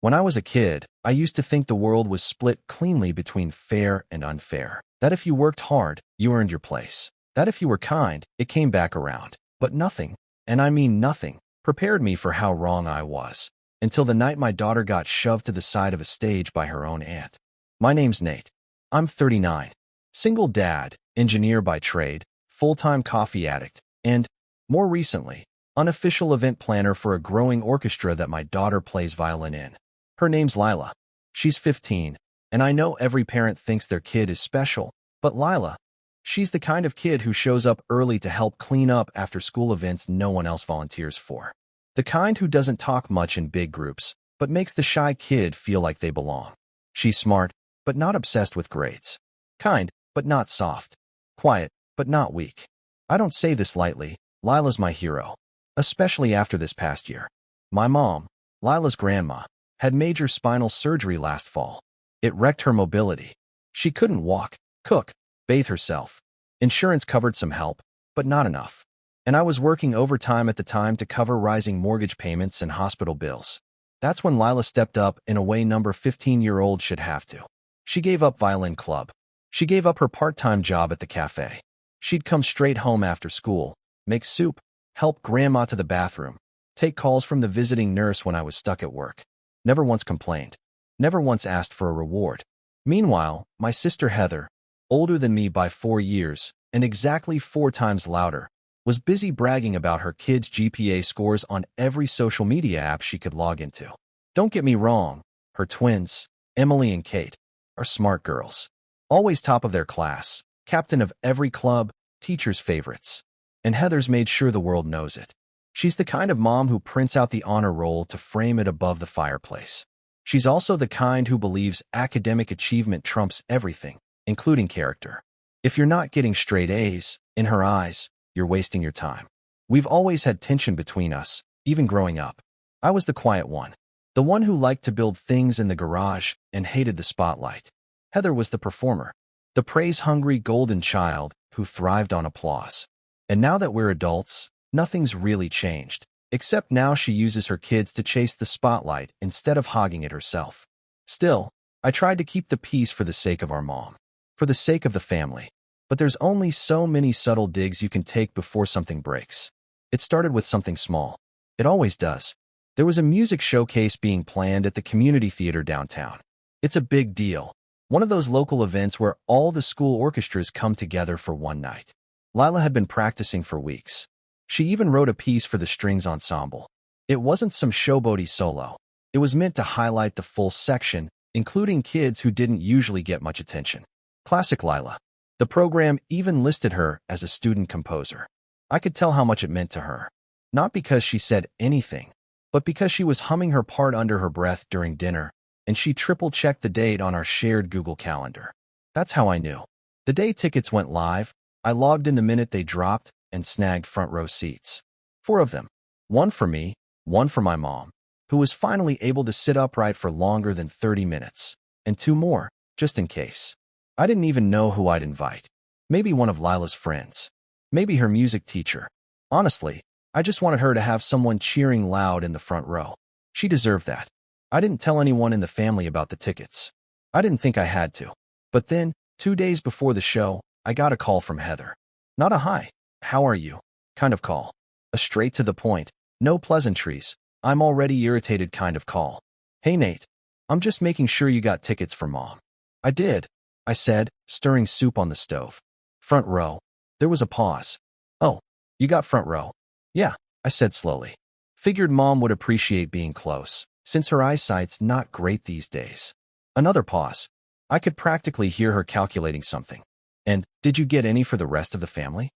When I was a kid, I used to think the world was split cleanly between fair and unfair. That if you worked hard, you earned your place. That if you were kind, it came back around. But nothing, and I mean nothing, prepared me for how wrong I was, until the night my daughter got shoved to the side of a stage by her own aunt. My name's Nate. I'm 39. Single dad, engineer by trade, full-time coffee addict, and, more recently, unofficial event planner for a growing orchestra that my daughter plays violin in. Her name's Lila. She's 15, and I know every parent thinks their kid is special, but Lila, she's the kind of kid who shows up early to help clean up after school events no one else volunteers for. The kind who doesn't talk much in big groups, but makes the shy kid feel like they belong. She's smart, but not obsessed with grades. Kind, but not soft. Quiet, but not weak. I don't say this lightly. Lila's my hero, especially after this past year. My mom, Lila's grandma, had major spinal surgery last fall. It wrecked her mobility. She couldn't walk, cook, bathe herself. Insurance covered some help, but not enough. And I was working overtime at the time to cover rising mortgage payments and hospital bills. That's when Lila stepped up in a way number 15-year-old should have to. She gave up violin club. She gave up her part-time job at the cafe. She'd come straight home after school, make soup, help grandma to the bathroom, take calls from the visiting nurse when I was stuck at work. Never once complained. Never once asked for a reward. Meanwhile, my sister Heather, older than me by 4 years and exactly 4 times louder, was busy bragging about her kids' GPA scores on every social media app she could log into. Don't get me wrong, her twins, Emily and Kate, are smart girls. Always top of their class, captain of every club, teacher's favorites. And Heather's made sure the world knows it. She's the kind of mom who prints out the honor roll to frame it above the fireplace. She's also the kind who believes academic achievement trumps everything, including character. If you're not getting straight A's, in her eyes, you're wasting your time. We've always had tension between us, even growing up. I was the quiet one, the one who liked to build things in the garage and hated the spotlight. Heather was the performer, the praise-hungry golden child who thrived on applause. And now that we're adults, nothing's really changed, except now she uses her kids to chase the spotlight instead of hogging it herself. Still, I tried to keep the peace for the sake of our mom, for the sake of the family. But there's only so many subtle digs you can take before something breaks. It started with something small. It always does. There was a music showcase being planned at the community theater downtown. It's a big deal. One of those local events where all the school orchestras come together for one night. Lila had been practicing for weeks. She even wrote a piece for the strings ensemble. It wasn't some showboaty solo. It was meant to highlight the full section, including kids who didn't usually get much attention. Classic Lila. The program even listed her as a student composer. I could tell how much it meant to her. Not because she said anything, but because she was humming her part under her breath during dinner, and she triple-checked the date on our shared Google Calendar. That's how I knew. The day tickets went live, I logged in the minute they dropped and snagged front row seats. 4 of them. 1 for me, 1 for my mom, who was finally able to sit upright for longer than 30 minutes, and 2 more, just in case. I didn't even know who I'd invite. Maybe one of Lila's friends. Maybe her music teacher. Honestly, I just wanted her to have someone cheering loud in the front row. She deserved that. I didn't tell anyone in the family about the tickets. I didn't think I had to. But then, 2 days before the show, I got a call from Heather. Not a hi, how are you kind of call. A straight to the point, no pleasantries, I'm already irritated kind of call. Hey Nate, I'm just making sure you got tickets for mom. I did, I said, stirring soup on the stove. Front row. There was a pause. Oh, you got front row? Yeah, I said slowly. Figured mom would appreciate being close, since her eyesight's not great these days. Another pause. I could practically hear her calculating something. And, did you get any for the rest of the family?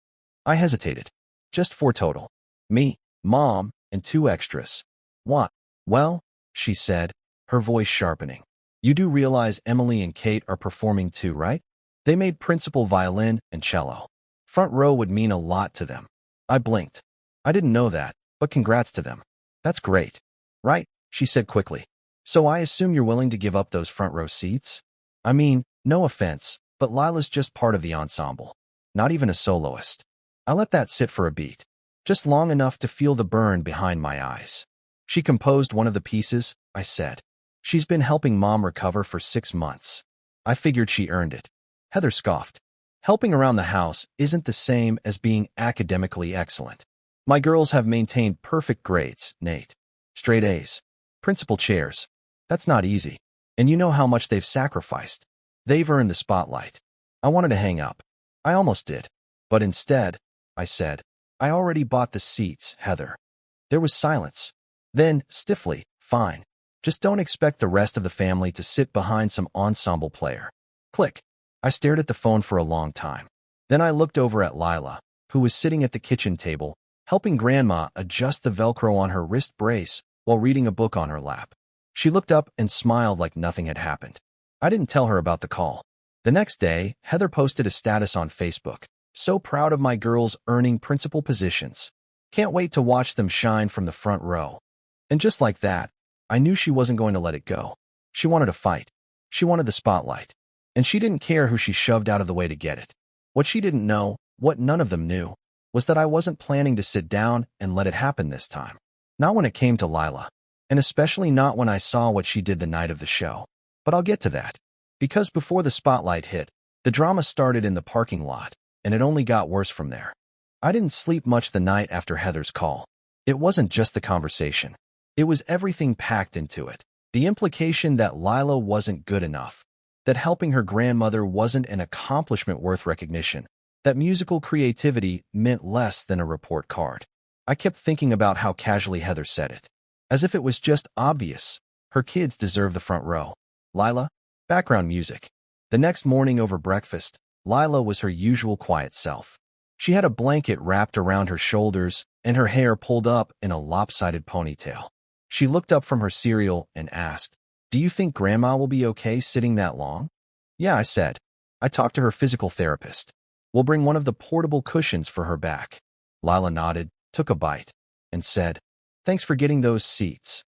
I hesitated. Just 4 total. Me, mom, and 2 extras. What? Well, she said, her voice sharpening. You do realize Emily and Kate are performing too, right? They made principal violin and cello. Front row would mean a lot to them. I blinked. I didn't know that, but congrats to them. That's great. Right, she said quickly. So I assume you're willing to give up those front row seats? I mean, no offense, but Lila's just part of the ensemble. Not even a soloist. I let that sit for a beat. Just long enough to feel the burn behind my eyes. She composed one of the pieces, I said. She's been helping Mom recover for 6 months. I figured she earned it. Heather scoffed. Helping around the house isn't the same as being academically excellent. My girls have maintained perfect grades, Nate. Straight A's. Principal chairs. That's not easy. And you know how much they've sacrificed. They've earned the spotlight. I wanted to hang up. I almost did. But instead, I said, I already bought the seats, Heather. There was silence. Then, stiffly, fine. Just don't expect the rest of the family to sit behind some ensemble player. Click. I stared at the phone for a long time. Then I looked over at Lila, who was sitting at the kitchen table, helping Grandma adjust the Velcro on her wrist brace while reading a book on her lap. She looked up and smiled like nothing had happened. I didn't tell her about the call. The next day, Heather posted a status on Facebook. So proud of my girls earning principal positions. Can't wait to watch them shine from the front row. And just like that, I knew she wasn't going to let it go. She wanted to fight. She wanted the spotlight. And she didn't care who she shoved out of the way to get it. What she didn't know, what none of them knew, was that I wasn't planning to sit down and let it happen this time. Not when it came to Lila. And especially not when I saw what she did the night of the show. But I'll get to that. Because before the spotlight hit, the drama started in the parking lot, and it only got worse from there. I didn't sleep much the night after Heather's call. It wasn't just the conversation. It was everything packed into it. The implication that Lila wasn't good enough, that helping her grandmother wasn't an accomplishment worth recognition, that musical creativity meant less than a report card. I kept thinking about how casually Heather said it, as if it was just obvious. Her kids deserve the front row. Lila, background music. The next morning over breakfast, Lila was her usual quiet self. She had a blanket wrapped around her shoulders and her hair pulled up in a lopsided ponytail. She looked up from her cereal and asked, "Do you think Grandma will be okay sitting that long?" "Yeah," I said. "I talked to her physical therapist. We'll bring one of the portable cushions for her back." Lila nodded, took a bite, and said, "Thanks for getting those seats."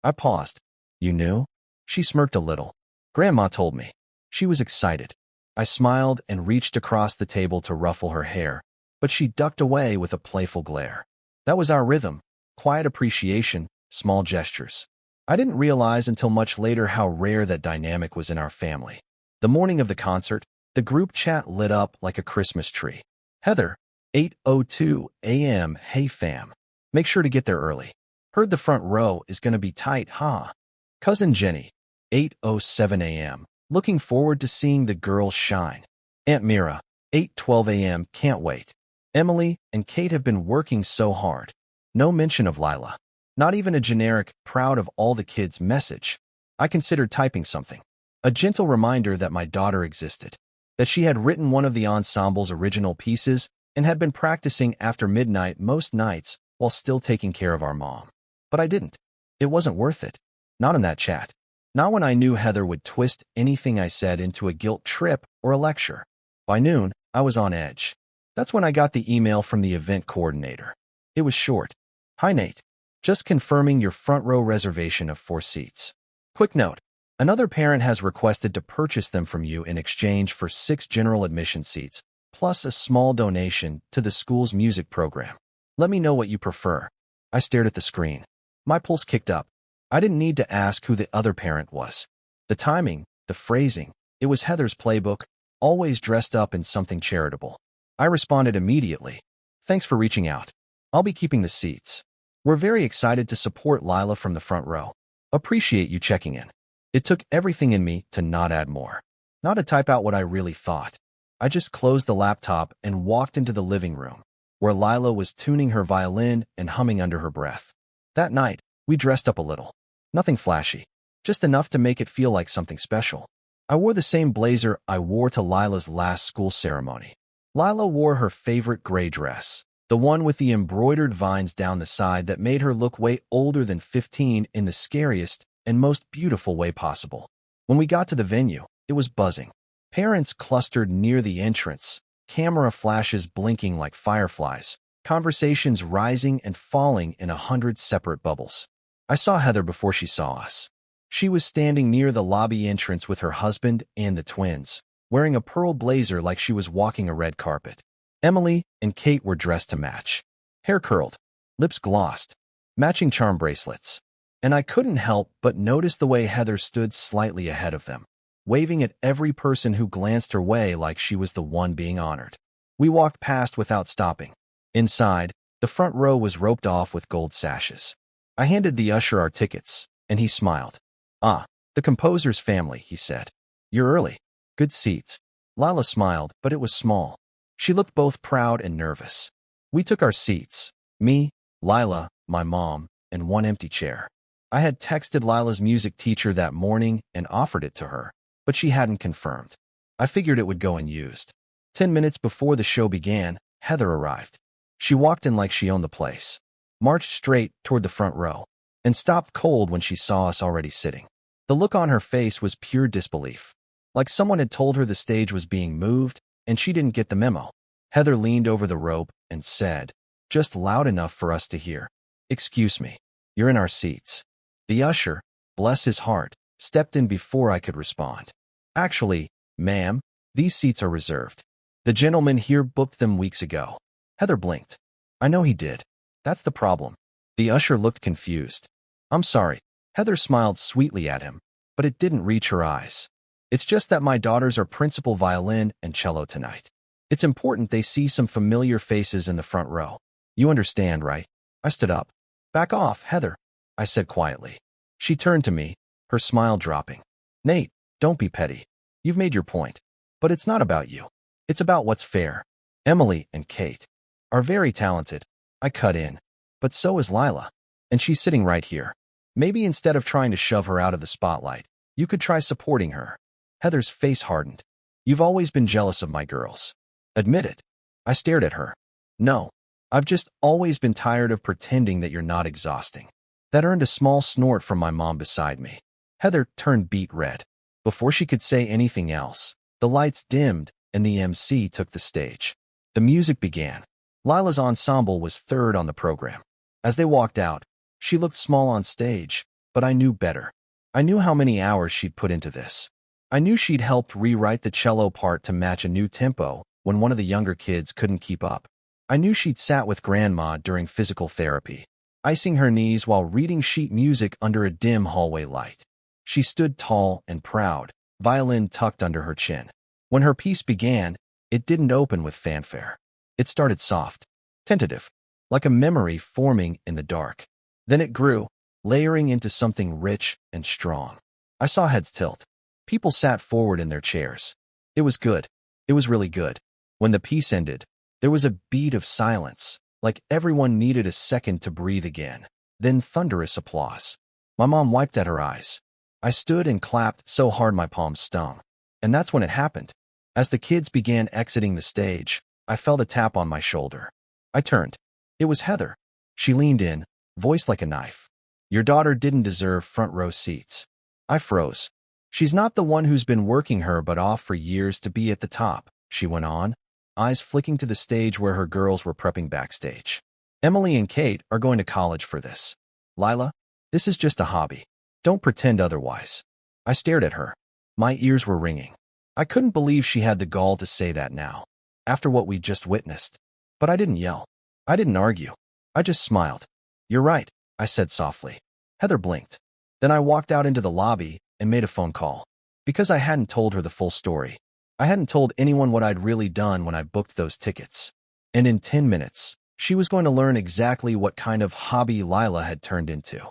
I paused. "You knew?" She smirked a little. "Grandma told me." She was excited. I smiled and reached across the table to ruffle her hair, but she ducked away with a playful glare. That was our rhythm. Quiet appreciation, small gestures. I didn't realize until much later how rare that dynamic was in our family. The morning of the concert, the group chat lit up like a Christmas tree. Heather, 8:02 a.m. Hey fam. Make sure to get there early. Heard the front row is gonna be tight, huh? Cousin Jenny, 8:07 a.m. Looking forward to seeing the girls shine. Aunt Mira, 8:12 a.m. Can't wait. Emily and Kate have been working so hard. No mention of Lila. Not even a generic, proud of all the kids message. I considered typing something. A gentle reminder that my daughter existed. That she had written one of the ensemble's original pieces and had been practicing after midnight most nights while still taking care of our mom. But I didn't. It wasn't worth it. Not in that chat. Not when I knew Heather would twist anything I said into a guilt trip or a lecture. By noon, I was on edge. That's when I got the email from the event coordinator. It was short. "Hi Nate. Just confirming your front row reservation of 4 seats. Quick note. Another parent has requested to purchase them from you in exchange for 6 general admission seats, plus a small donation to the school's music program. Let me know what you prefer." I stared at the screen. My pulse kicked up. I didn't need to ask who the other parent was. The timing, the phrasing, it was Heather's playbook, always dressed up in something charitable. I responded immediately. "Thanks for reaching out. I'll be keeping the seats. We're very excited to support Lila from the front row. Appreciate you checking in." It took everything in me to not add more. Not to type out what I really thought. I just closed the laptop and walked into the living room, where Lila was tuning her violin and humming under her breath. That night, we dressed up a little. Nothing flashy, just enough to make it feel like something special. I wore the same blazer I wore to Lila's last school ceremony. Lila wore her favorite gray dress, the one with the embroidered vines down the side that made her look way older than 15 in the scariest and most beautiful way possible. When we got to the venue, it was buzzing. Parents clustered near the entrance, camera flashes blinking like fireflies, conversations rising and falling in 100 separate bubbles. I saw Heather before she saw us. She was standing near the lobby entrance with her husband and the twins, wearing a pearl blazer like she was walking a red carpet. Emily and Kate were dressed to match. Hair curled, lips glossed, matching charm bracelets. and I couldn't help but notice the way Heather stood slightly ahead of them, waving at every person who glanced her way like she was the one being honored. We walked past without stopping. Inside, the front row was roped off with gold sashes. I handed the usher our tickets, and he smiled. "Ah, the composer's family," he said. "You're early. Good seats." Lila smiled, but it was small. She looked both proud and nervous. We took our seats. Me, Lila, my mom, and one empty chair. I had texted Lila's music teacher that morning and offered it to her, but she hadn't confirmed. I figured it would go unused. 10 minutes before the show began, Heather arrived. She walked in like she owned the place, marched straight toward the front row, and stopped cold when she saw us already sitting. The look on her face was pure disbelief, like someone had told her the stage was being moved and she didn't get the memo. Heather leaned over the rope and said, just loud enough for us to hear, "Excuse me, you're in our seats." The usher, bless his heart, stepped in before I could respond. "Actually, ma'am, these seats are reserved. The gentleman here booked them weeks ago." Heather blinked. "I know he did. That's the problem." The usher looked confused. "I'm sorry." Heather smiled sweetly at him, but it didn't reach her eyes. "It's just that my daughters are principal violin and cello tonight. It's important they see some familiar faces in the front row. You understand, right?" I stood up. "Back off, Heather," I said quietly. She turned to me, her smile dropping. "Nate, don't be petty. You've made your point. But it's not about you. It's about what's fair. Emily and Kate are very talented." I cut in. "But so is Lila. And she's sitting right here. Maybe instead of trying to shove her out of the spotlight, you could try supporting her." Heather's face hardened. "You've always been jealous of my girls. Admit it." I stared at her. "No. I've just always been tired of pretending that you're not exhausting." That earned a small snort from my mom beside me. Heather turned beet red. Before she could say anything else, the lights dimmed and the MC took the stage. The music began. Lila's ensemble was third on the program. As they walked out, she looked small on stage, but I knew better. I knew how many hours she'd put into this. I knew she'd helped rewrite the cello part to match a new tempo when one of the younger kids couldn't keep up. I knew she'd sat with Grandma during physical therapy, icing her knees while reading sheet music under a dim hallway light. She stood tall and proud, violin tucked under her chin. When her piece began, it didn't open with fanfare. It started soft, tentative, like a memory forming in the dark. Then it grew, layering into something rich and strong. I saw heads tilt. People sat forward in their chairs. It was good. It was really good. When the piece ended, there was a beat of silence, like everyone needed a second to breathe again. Then thunderous applause. My mom wiped at her eyes. I stood and clapped so hard my palms stung. And that's when it happened. As the kids began exiting the stage, I felt a tap on my shoulder. I turned. It was Heather. She leaned in, voice like a knife. "Your daughter didn't deserve front row seats." I froze. "She's not the one who's been working her butt off for years to be at the top," she went on, eyes flicking to the stage where her girls were prepping backstage. "Emily and Kate are going to college for this. Lila, this is just a hobby. Don't pretend otherwise." I stared at her. My ears were ringing. I couldn't believe she had the gall to say that now, after what we'd just witnessed. But I didn't yell. I didn't argue. I just smiled. "You're right," I said softly. Heather blinked. Then I walked out into the lobby and made a phone call. Because I hadn't told her the full story. I hadn't told anyone what I'd really done when I booked those tickets. And in 10 minutes, she was going to learn exactly what kind of hobby Lila had turned into.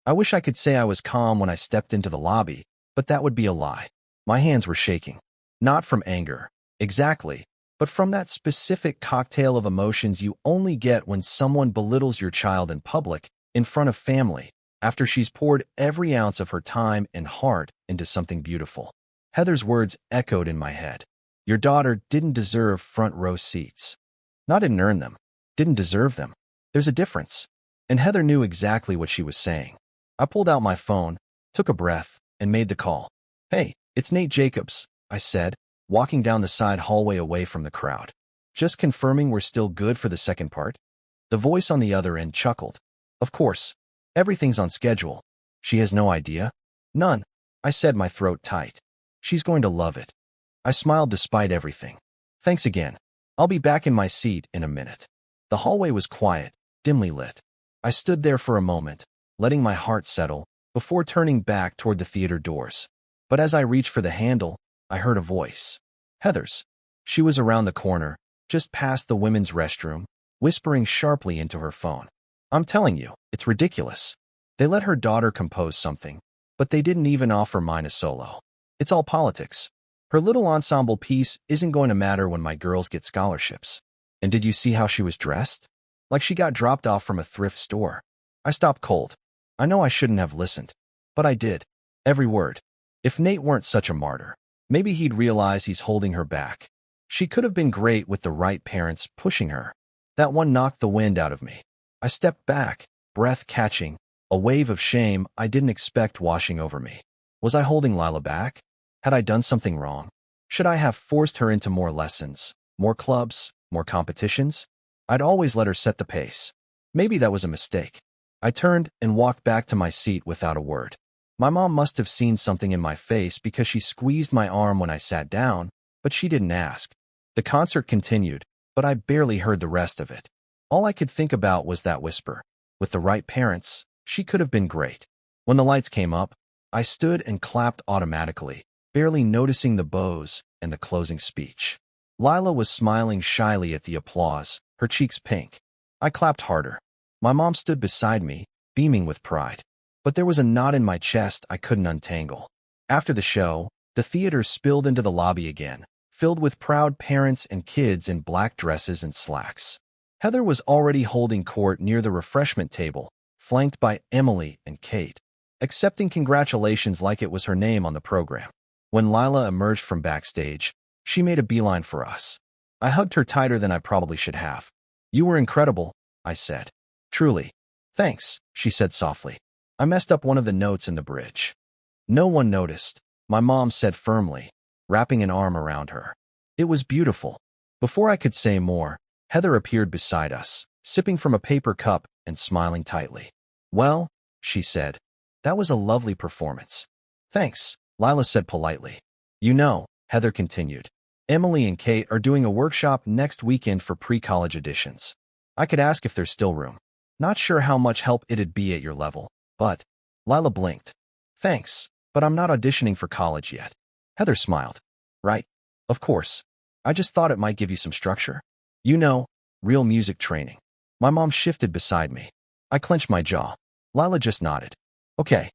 I wish I could say I was calm when I stepped into the lobby, but that would be a lie. My hands were shaking. Not from anger, exactly, but from that specific cocktail of emotions you only get when someone belittles your child in public, in front of family, after she's poured every ounce of her time and heart into something beautiful. Heather's words echoed in my head. Your daughter didn't deserve front row seats. Not didn't earn them, didn't deserve them. There's a difference. And Heather knew exactly what she was saying. I pulled out my phone, took a breath, and made the call. Hey, it's Nate Jacobs, I said, walking down the side hallway away from the crowd. Just confirming we're still good for the second part? The voice on the other end chuckled. Of course. Everything's on schedule. She has no idea? None. I said, my throat tight. She's going to love it. I smiled despite everything. Thanks again. I'll be back in my seat in a minute. The hallway was quiet, dimly lit. I stood there for a moment, letting my heart settle, before turning back toward the theater doors. But as I reached for the handle, I heard a voice. Heather's. She was around the corner, just past the women's restroom, whispering sharply into her phone. I'm telling you, it's ridiculous. They let her daughter compose something, but they didn't even offer mine a solo. It's all politics. Her little ensemble piece isn't going to matter when my girls get scholarships. And did you see how she was dressed? Like she got dropped off from a thrift store. I stopped cold. I know I shouldn't have listened, but I did. Every word. If Nate weren't such a martyr, maybe he'd realize he's holding her back. She could have been great with the right parents pushing her. That one knocked the wind out of me. I stepped back, breath catching, a wave of shame I didn't expect washing over me. Was I holding Lila back? Had I done something wrong? Should I have forced her into more lessons, more clubs, more competitions? I'd always let her set the pace. Maybe that was a mistake. I turned and walked back to my seat without a word. My mom must have seen something in my face because she squeezed my arm when I sat down, but she didn't ask. The concert continued, but I barely heard the rest of it. All I could think about was that whisper. With the right parents, she could have been great. When the lights came up, I stood and clapped automatically, barely noticing the bows and the closing speech. Lila was smiling shyly at the applause, her cheeks pink. I clapped harder. My mom stood beside me, beaming with pride. But there was a knot in my chest I couldn't untangle. After the show, the theater spilled into the lobby again, filled with proud parents and kids in black dresses and slacks. Heather was already holding court near the refreshment table, flanked by Emily and Kate, accepting congratulations like it was her name on the program. When Lila emerged from backstage, she made a beeline for us. I hugged her tighter than I probably should have. You were incredible, I said. Truly. Thanks, she said softly. I messed up one of the notes in the bridge. No one noticed, my mom said firmly, wrapping an arm around her. It was beautiful. Before I could say more, Heather appeared beside us, sipping from a paper cup and smiling tightly. Well, she said, that was a lovely performance. Thanks, Lila said politely. You know, Heather continued, Emily and Kate are doing a workshop next weekend for pre-college additions. I could ask if there's still room. Not sure how much help it'd be at your level, but... Lila blinked. Thanks, but I'm not auditioning for college yet. Heather smiled. Right. Of course. I just thought it might give you some structure. You know, real music training. My mom shifted beside me. I clenched my jaw. Lila just nodded. Okay.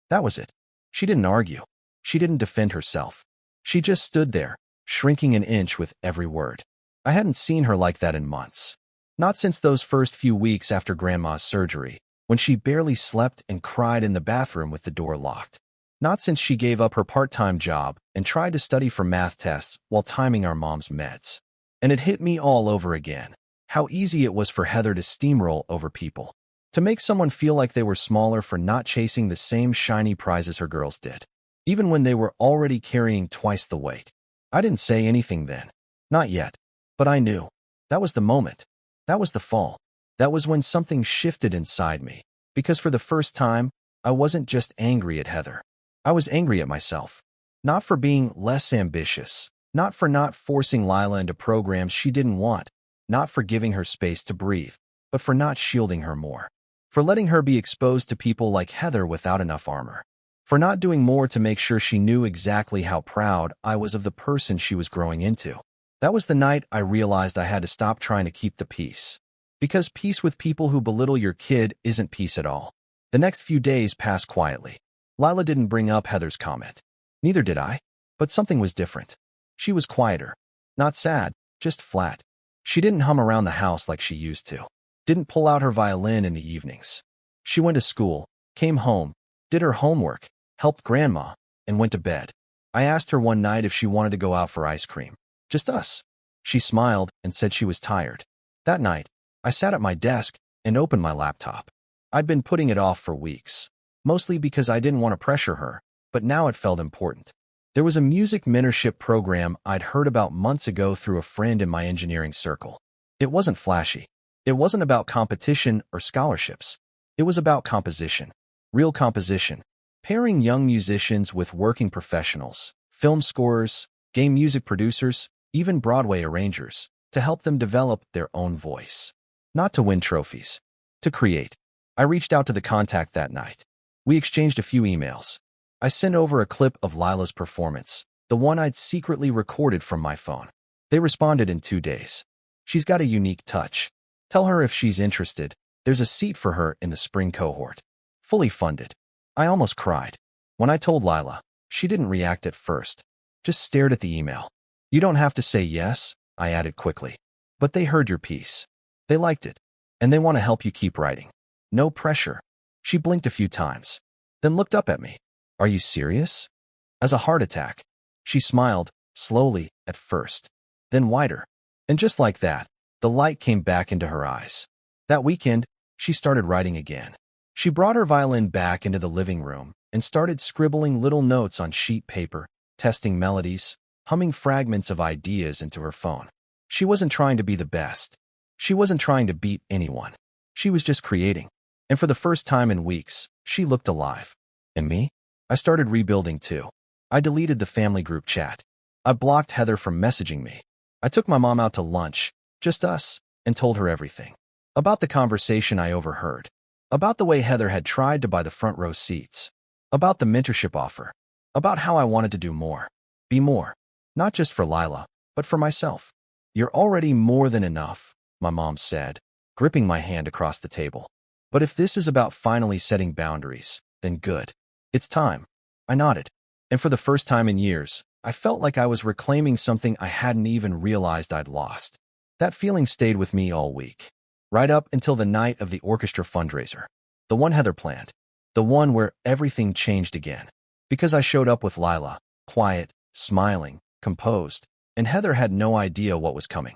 That was it. She didn't argue. She didn't defend herself. She just stood there, shrinking an inch with every word. I hadn't seen her like that in months. Not since those first few weeks after Grandma's surgery, when she barely slept and cried in the bathroom with the door locked. Not since she gave up her part-time job and tried to study for math tests while timing our mom's meds. And it hit me all over again, how easy it was for Heather to steamroll over people, to make someone feel like they were smaller for not chasing the same shiny prizes her girls did, even when they were already carrying twice the weight. I didn't say anything then. Not yet. But I knew. That was the moment. That was the fall. That was when something shifted inside me. Because for the first time, I wasn't just angry at Heather. I was angry at myself. Not for being less ambitious. Not for not forcing Lila into programs she didn't want. Not for giving her space to breathe. But for not shielding her more. For letting her be exposed to people like Heather without enough armor. For not doing more to make sure she knew exactly how proud I was of the person she was growing into. That was the night I realized I had to stop trying to keep the peace. Because peace with people who belittle your kid isn't peace at all. The next few days passed quietly. Lila didn't bring up Heather's comment. Neither did I. But something was different. She was quieter. Not sad, just flat. She didn't hum around the house like she used to. Didn't pull out her violin in the evenings. She went to school, came home, did her homework, helped Grandma, and went to bed. I asked her one night if she wanted to go out for ice cream. Just us. She smiled and said she was tired. That night, I sat at my desk and opened my laptop. I'd been putting it off for weeks, mostly because I didn't want to pressure her, but now it felt important. There was a music mentorship program I'd heard about months ago through a friend in my engineering circle. It wasn't flashy. It wasn't about competition or scholarships. It was about composition. Real composition. Pairing young musicians with working professionals, film scorers, game music producers, even Broadway arrangers, to help them develop their own voice. Not to win trophies. To create. I reached out to the contact that night. We exchanged a few emails. I sent over a clip of Lila's performance, the one I'd secretly recorded from my phone. They responded in 2 days. She's got a unique touch. Tell her if she's interested. There's a seat for her in the spring cohort. Fully funded. I almost cried. When I told Lila, she didn't react at first. Just stared at the email. You don't have to say yes, I added quickly. But they heard your piece. They liked it. And they want to help you keep writing. No pressure. She blinked a few times. Then looked up at me. Are you serious? As a heart attack. She smiled, slowly, at first. Then wider. And just like that, the light came back into her eyes. That weekend, she started writing again. She brought her violin back into the living room and started scribbling little notes on sheet paper, testing melodies, humming fragments of ideas into her phone. She wasn't trying to be the best. She wasn't trying to beat anyone. She was just creating. And for the first time in weeks, she looked alive. And me? I started rebuilding too. I deleted the family group chat. I blocked Heather from messaging me. I took my mom out to lunch, just us, and told her everything. About the conversation I overheard. About the way Heather had tried to buy the front row seats. About the mentorship offer. About how I wanted to do more. Be more. Not just for Lila, but for myself. You're already more than enough, my mom said, gripping my hand across the table. But if this is about finally setting boundaries, then good. It's time. I nodded. And for the first time in years, I felt like I was reclaiming something I hadn't even realized I'd lost. That feeling stayed with me all week. Right up until the night of the orchestra fundraiser. The one Heather planned. The one where everything changed again. Because I showed up with Lila, quiet, smiling, composed, and Heather had no idea what was coming.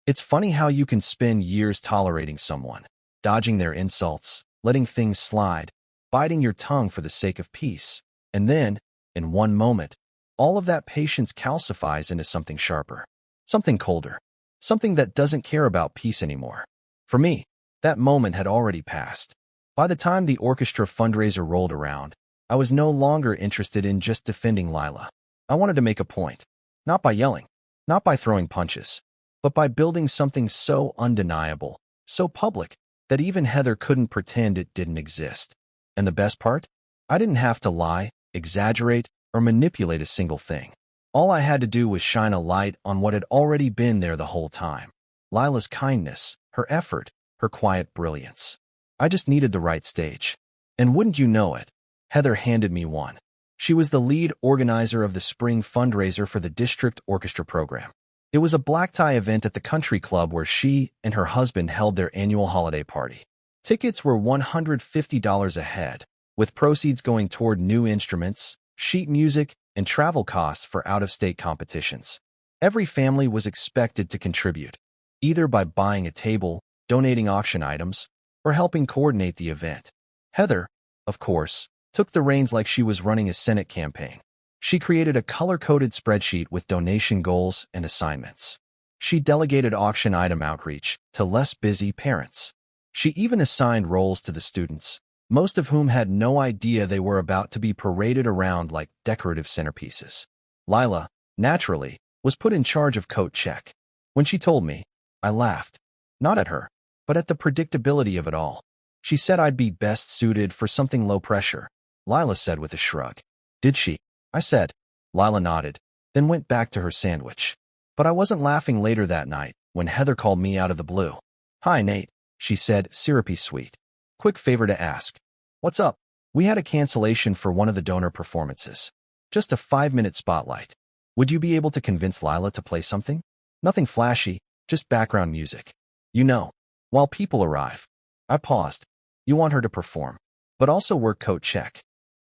It's funny how you can spend years tolerating someone, dodging their insults, letting things slide, biting your tongue for the sake of peace. And then, in one moment, all of that patience calcifies into something sharper, something colder, something that doesn't care about peace anymore. For me, that moment had already passed. By the time the orchestra fundraiser rolled around, I was no longer interested in just defending Lila. I wanted to make a point, not by yelling, not by throwing punches, but by building something so undeniable, so public, that even Heather couldn't pretend it didn't exist. And the best part? I didn't have to lie, exaggerate, or manipulate a single thing. All I had to do was shine a light on what had already been there the whole time. Lila's kindness, her effort, her quiet brilliance. I just needed the right stage. And wouldn't you know it, Heather handed me one. She was the lead organizer of the spring fundraiser for the district orchestra program. It was a black tie event at the country club where she and her husband held their annual holiday party. Tickets were $150 a head, with proceeds going toward new instruments, sheet music, and travel costs for out-of-state competitions. Every family was expected to contribute, either by buying a table, donating auction items, or helping coordinate the event. Heather, of course, took the reins like she was running a Senate campaign. She created a color-coded spreadsheet with donation goals and assignments. She delegated auction item outreach to less busy parents. She even assigned roles to the students, most of whom had no idea they were about to be paraded around like decorative centerpieces. Lila, naturally, was put in charge of coat check. When she told me, I laughed. Not at her, but at the predictability of it all. She said I'd be best suited for something low pressure. Lila said with a shrug. Did she? I said. Lila nodded, then went back to her sandwich. But I wasn't laughing later that night when Heather called me out of the blue. Hi, Nate, she said, syrupy sweet. Quick favor to ask. What's up? We had a cancellation for one of the donor performances. Just a 5-minute spotlight. Would you be able to convince Lila to play something? Nothing flashy, just background music. You know, while people arrive. I paused. You want her to perform, but also work coat check.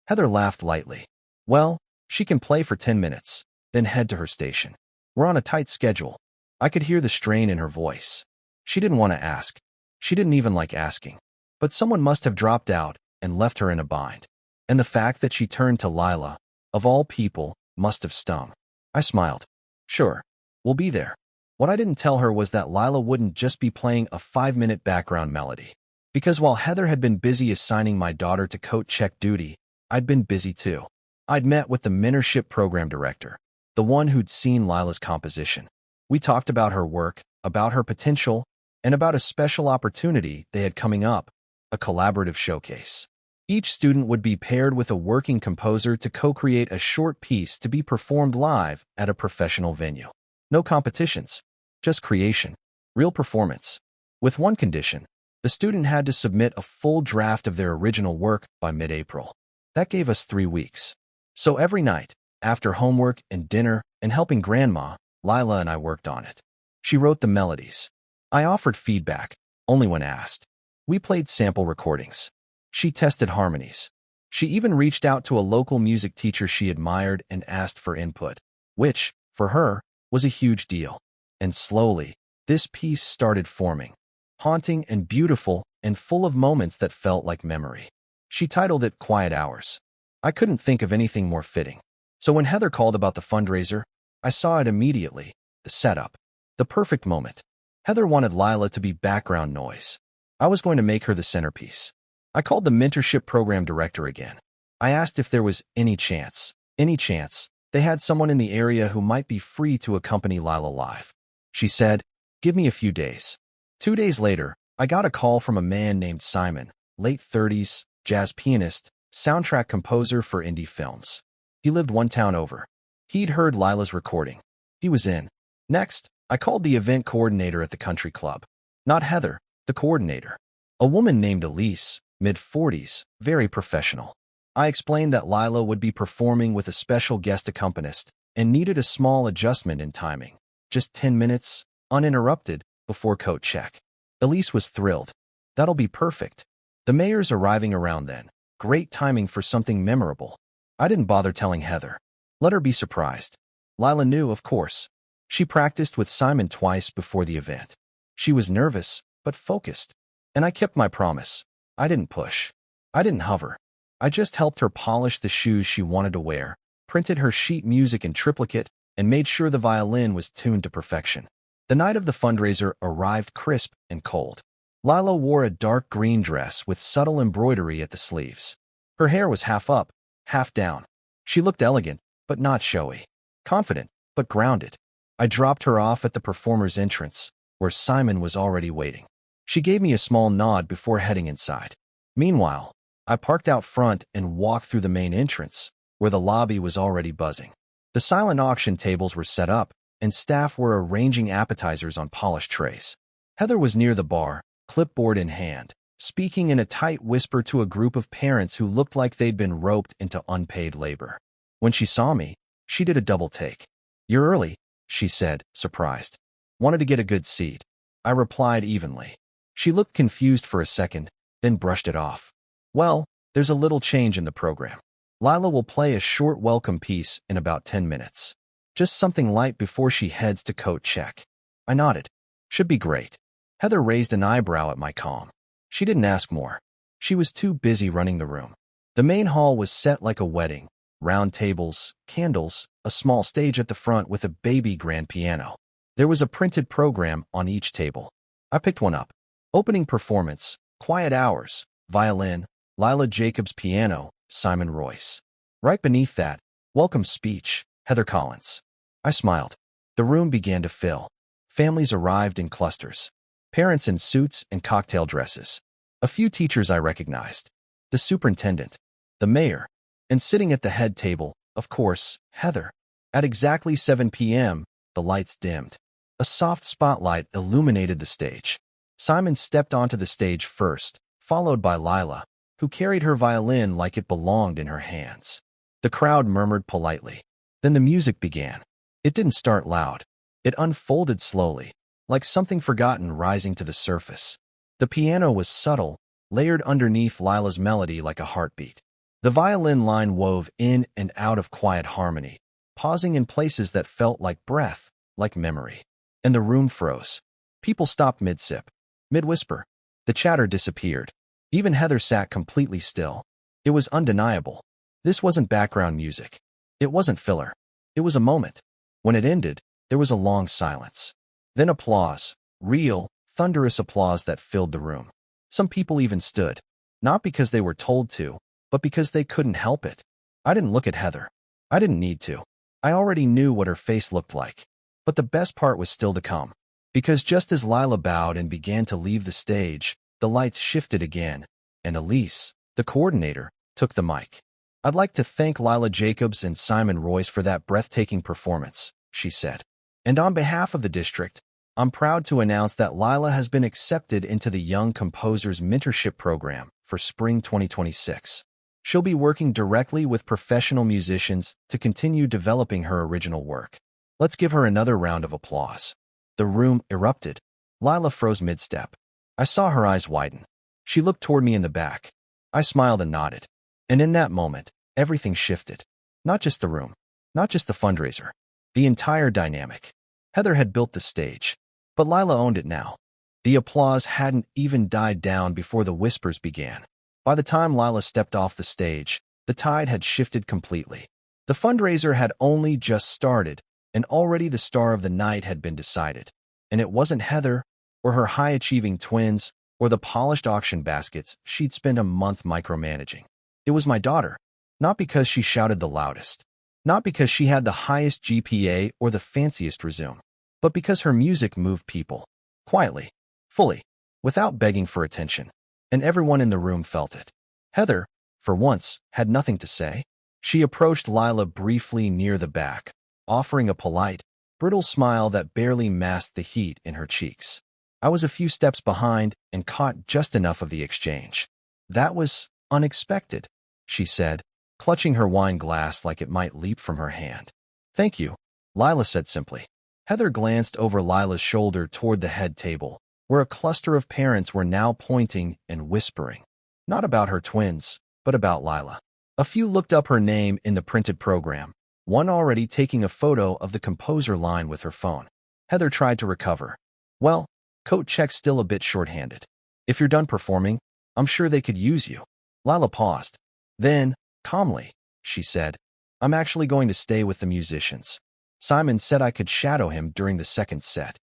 Heather laughed lightly. Well, she can play for 10 minutes, then head to her station. We're on a tight schedule. I could hear the strain in her voice. She didn't want to ask. She didn't even like asking. But someone must have dropped out and left her in a bind. And the fact that she turned to Lila, of all people, must have stung. I smiled. Sure, we'll be there. What I didn't tell her was that Lila wouldn't just be playing a 5-minute background melody. Because while Heather had been busy assigning my daughter to coat check duty, I'd been busy too. I'd met with the mentorship program director, the one who'd seen Lila's composition. We talked about her work, about her potential, and about a special opportunity they had coming up a collaborative showcase. Each student would be paired with a working composer to co-create a short piece to be performed live at a professional venue. No competitions, just creation, real performance. With one condition, the student had to submit a full draft of their original work by mid-April. That gave us 3 weeks. So every night, after homework and dinner and helping Grandma, Lila and I worked on it. She wrote the melodies. I offered feedback, only when asked. We played sample recordings. She tested harmonies. She even reached out to a local music teacher she admired and asked for input, which, for her, was a huge deal. And slowly, this piece started forming, haunting and beautiful and full of moments that felt like memory. She titled it Quiet Hours. I couldn't think of anything more fitting. So when Heather called about the fundraiser, I saw it immediately, the setup, the perfect moment. Heather wanted Lila to be background noise. I was going to make her the centerpiece. I called the mentorship program director again. I asked if there was any chance they had someone in the area who might be free to accompany Lila live. She said, "Give me a few days." 2 days later, I got a call from a man named Simon, late 30s, jazz pianist, soundtrack composer for indie films. He lived one town over. He'd heard Lila's recording. He was in. Next, I called the event coordinator at the country club. Not Heather, the coordinator. A woman named Elise, mid-40s, very professional. I explained that Lila would be performing with a special guest accompanist and needed a small adjustment in timing. Just 10 minutes, uninterrupted, before coat check. Elise was thrilled. That'll be perfect. The mayor's arriving around then. Great timing for something memorable. I didn't bother telling Heather. Let her be surprised. Lila knew, of course. She practiced with Simon twice before the event. She was nervous, but focused. And I kept my promise. I didn't push. I didn't hover. I just helped her polish the shoes she wanted to wear, printed her sheet music in triplicate, and made sure the violin was tuned to perfection. The night of the fundraiser arrived crisp and cold. Lila wore a dark green dress with subtle embroidery at the sleeves. Her hair was half up, half down. She looked elegant, but not showy. Confident, but grounded. I dropped her off at the performer's entrance, where Simon was already waiting. She gave me a small nod before heading inside. Meanwhile, I parked out front and walked through the main entrance, where the lobby was already buzzing. The silent auction tables were set up, and staff were arranging appetizers on polished trays. Heather was near the bar, clipboard in hand, speaking in a tight whisper to a group of parents who looked like they'd been roped into unpaid labor. When she saw me, she did a double take. "You're early," she said, surprised. "Wanted to get a good seat." I replied evenly. She looked confused for a second, then brushed it off. "Well, there's a little change in the program. Lila will play a short welcome piece in about 10 minutes. Just something light before she heads to coat check." I nodded. "Should be great." Heather raised an eyebrow at my calm. She didn't ask more. She was too busy running the room. The main hall was set like a wedding. Round tables, candles, a small stage at the front with a baby grand piano. There was a printed program on each table. I picked one up. Opening performance, Quiet Hours, violin, Lila Jacobs piano, Simon Royce. Right beneath that, welcome speech, Heather Collins. I smiled. The room began to fill. Families arrived in clusters. Parents in suits and cocktail dresses. A few teachers I recognized. The superintendent. The mayor. And sitting at the head table, of course, Heather. At exactly 7 p.m., the lights dimmed. A soft spotlight illuminated the stage. Simon stepped onto the stage first, followed by Lila, who carried her violin like it belonged in her hands. The crowd murmured politely. Then the music began. It didn't start loud. It unfolded slowly, like something forgotten rising to the surface. The piano was subtle, layered underneath Lila's melody like a heartbeat. The violin line wove in and out of quiet harmony, pausing in places that felt like breath, like memory. And the room froze. People stopped mid-sip, mid-whisper. The chatter disappeared. Even Heather sat completely still. It was undeniable. This wasn't background music. It wasn't filler. It was a moment. When it ended, there was a long silence. Then applause, real, thunderous applause that filled the room. Some people even stood, not because they were told to, but because they couldn't help it. I didn't look at Heather. I didn't need to. I already knew what her face looked like. But the best part was still to come. Because just as Lila bowed and began to leave the stage, the lights shifted again, and Elise, the coordinator, took the mic. "I'd like to thank Lila Jacobs and Simon Royce for that breathtaking performance," she said. "And on behalf of the district, I'm proud to announce that Lila has been accepted into the Young Composers Mentorship Program for Spring 2026. She'll be working directly with professional musicians to continue developing her original work. Let's give her another round of applause." The room erupted. Lila froze mid-step. I saw her eyes widen. She looked toward me in the back. I smiled and nodded. And in that moment, everything shifted. Not just the room, not just the fundraiser, the entire dynamic. Heather had built the stage, but Lila owned it now. The applause hadn't even died down before the whispers began. By the time Lila stepped off the stage, the tide had shifted completely. The fundraiser had only just started, and already the star of the night had been decided. And it wasn't Heather, or her high-achieving twins, or the polished auction baskets she'd spent a month micromanaging. It was my daughter, not because she shouted the loudest, not because she had the highest GPA or the fanciest resume, but because her music moved people, quietly, fully, without begging for attention. And everyone in the room felt it. Heather, for once, had nothing to say. She approached Lila briefly near the back, offering a polite, brittle smile that barely masked the heat in her cheeks. I was a few steps behind and caught just enough of the exchange. "That was unexpected," she said, clutching her wine glass like it might leap from her hand. "Thank you," Lila said simply. Heather glanced over Lila's shoulder toward the head table, where a cluster of parents were now pointing and whispering. Not about her twins, but about Lila. A few looked up her name in the printed program, one already taking a photo of the composer line with her phone. Heather tried to recover. "Well, coat check's still a bit short-handed. If you're done performing, I'm sure they could use you." Lila paused. Then, calmly, she said, "I'm actually going to stay with the musicians. Simon said I could shadow him during the second set."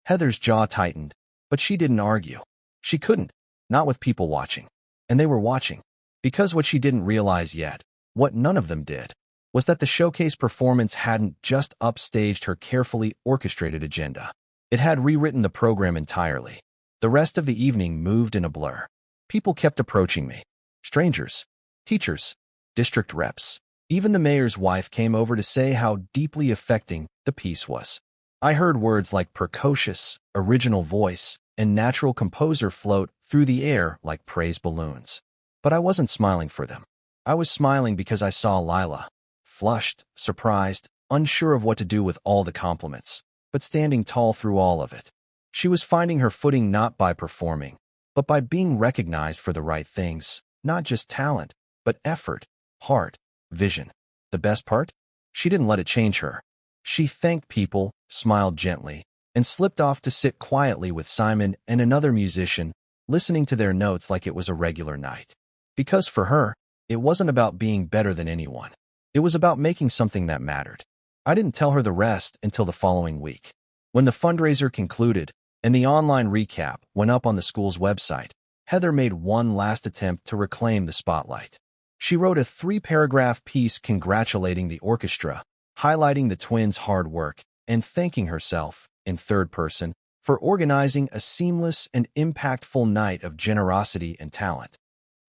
Heather's jaw tightened, but she didn't argue. She couldn't, not with people watching. And they were watching. Because what she didn't realize yet, what none of them did, was that the showcase performance hadn't just upstaged her carefully orchestrated agenda. It had rewritten the program entirely. The rest of the evening moved in a blur. People kept approaching me. Strangers, teachers, district reps. Even the mayor's wife came over to say how deeply affecting the piece was. I heard words like precocious, original voice, and natural composer float through the air like praise balloons. But I wasn't smiling for them. I was smiling because I saw Lila, flushed, surprised, unsure of what to do with all the compliments, but standing tall through all of it. She was finding her footing not by performing, but by being recognized for the right things, not just talent, but effort, heart, vision. The best part? She didn't let it change her. She thanked people, smiled gently, and slipped off to sit quietly with Simon and another musician, listening to their notes like it was a regular night. Because for her, it wasn't about being better than anyone. It was about making something that mattered. I didn't tell her the rest until the following week. When the fundraiser concluded and the online recap went up on the school's website, Heather made one last attempt to reclaim the spotlight. She wrote a 3-paragraph piece congratulating the orchestra, highlighting the twins' hard work, and thanking herself, in third person, for organizing a seamless and impactful night of generosity and talent.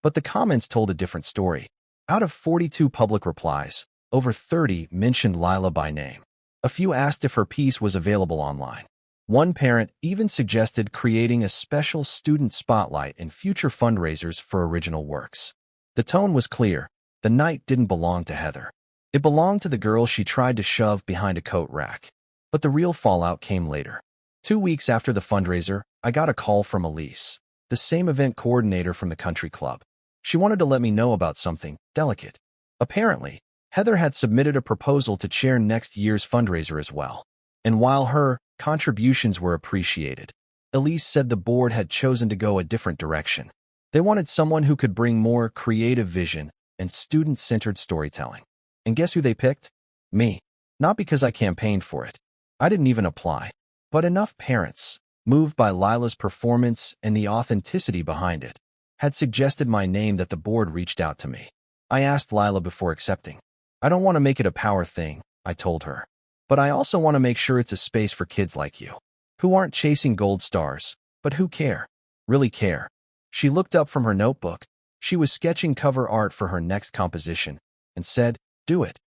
But the comments told a different story. Out of 42 public replies, over 30 mentioned Lila by name. A few asked if her piece was available online. One parent even suggested creating a special student spotlight in future fundraisers for original works. The tone was clear. The night didn't belong to Heather. It belonged to the girl she tried to shove behind a coat rack. But the real fallout came later. 2 weeks after the fundraiser, I got a call from Elise, the same event coordinator from the country club. She wanted to let me know about something delicate. Apparently, Heather had submitted a proposal to chair next year's fundraiser as well. And while her contributions were appreciated, Elise said the board had chosen to go a different direction. They wanted someone who could bring more creative vision and student-centered storytelling. And guess who they picked? Me. Not because I campaigned for it. I didn't even apply. But enough parents, moved by Lila's performance and the authenticity behind it, had suggested my name that the board reached out to me. I asked Lila before accepting. "I don't want to make it a power thing," I told her. "But I also want to make sure it's a space for kids like you, who aren't chasing gold stars, but who care, really care." She looked up from her notebook, She was sketching cover art for her next composition and said, "Do it."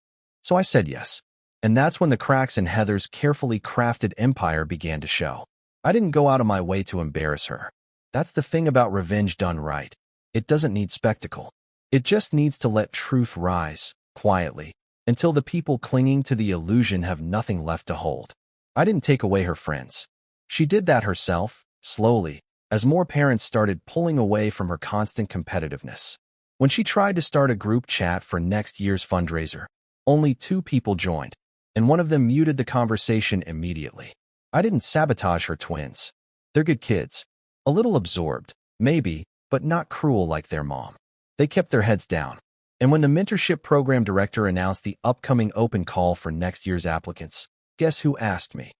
So I said yes. And that's when the cracks in Heather's carefully crafted empire began to show. I didn't go out of my way to embarrass her. That's the thing about revenge done right. It doesn't need spectacle. It just needs to let truth rise, quietly, until the people clinging to the illusion have nothing left to hold. I didn't take away her friends. She did that herself, slowly, as more parents started pulling away from her constant competitiveness. When she tried to start a group chat for next year's fundraiser, only 2 people joined, and one of them muted the conversation immediately. I didn't sabotage her twins. They're good kids. A little absorbed, maybe, but not cruel like their mom. They kept their heads down. And when the mentorship program director announced the upcoming open call for next year's applicants, guess who asked me?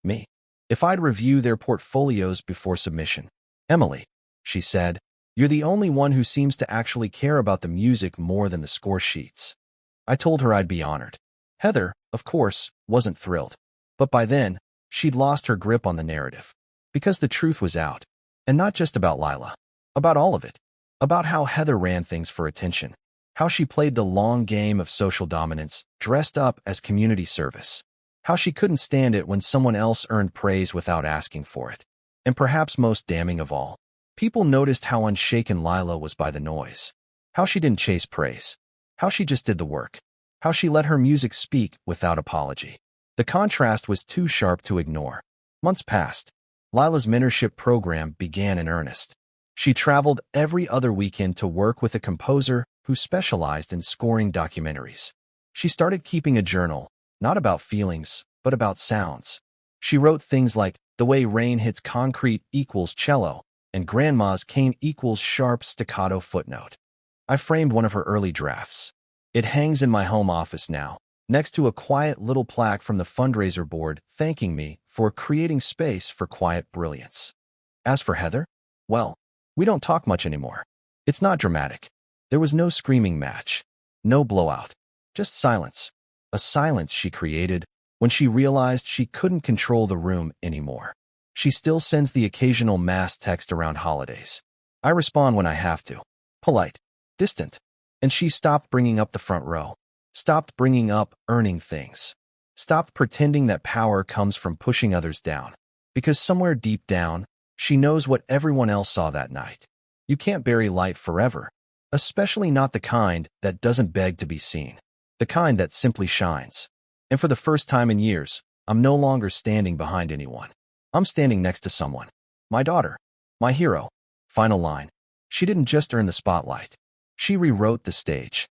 Me. If I'd review their portfolios before submission. "Emily," she said, "you're the only one who seems to actually care about the music more than the score sheets." I told her I'd be honored. Heather, of course, wasn't thrilled. But by then, she'd lost her grip on the narrative. Because the truth was out. And not just about Lila. About all of it. About how Heather ran things for attention. How she played the long game of social dominance, dressed up as community service. How she couldn't stand it when someone else earned praise without asking for it. And perhaps most damning of all, people noticed how unshaken Lila was by the noise. How she didn't chase praise. How she just did the work. How she let her music speak without apology. The contrast was too sharp to ignore. Months passed. Lila's mentorship program began in earnest. She traveled every other weekend to work with a composer who specialized in scoring documentaries. She started keeping a journal, not about feelings, but about sounds. She wrote things like, "The way rain hits concrete equals cello," and "Grandma's cane equals sharp staccato footnote." I framed one of her early drafts. It hangs in my home office now, next to a quiet little plaque from the fundraiser board thanking me for creating space for quiet brilliance. As for Heather, well, we don't talk much anymore. It's not dramatic. There was no screaming match, no blowout, just silence. A silence she created when she realized she couldn't control the room anymore. She still sends the occasional mass text around holidays. I respond when I have to. Polite, distant. And she stopped bringing up the front row. Stopped bringing up earning things. Stopped pretending that power comes from pushing others down. Because somewhere deep down, she knows what everyone else saw that night. You can't bury light forever. Especially not the kind that doesn't beg to be seen. The kind that simply shines. And for the first time in years, I'm no longer standing behind anyone. I'm standing next to someone. My daughter. My hero. Final line. She didn't just earn the spotlight. She rewrote the stage.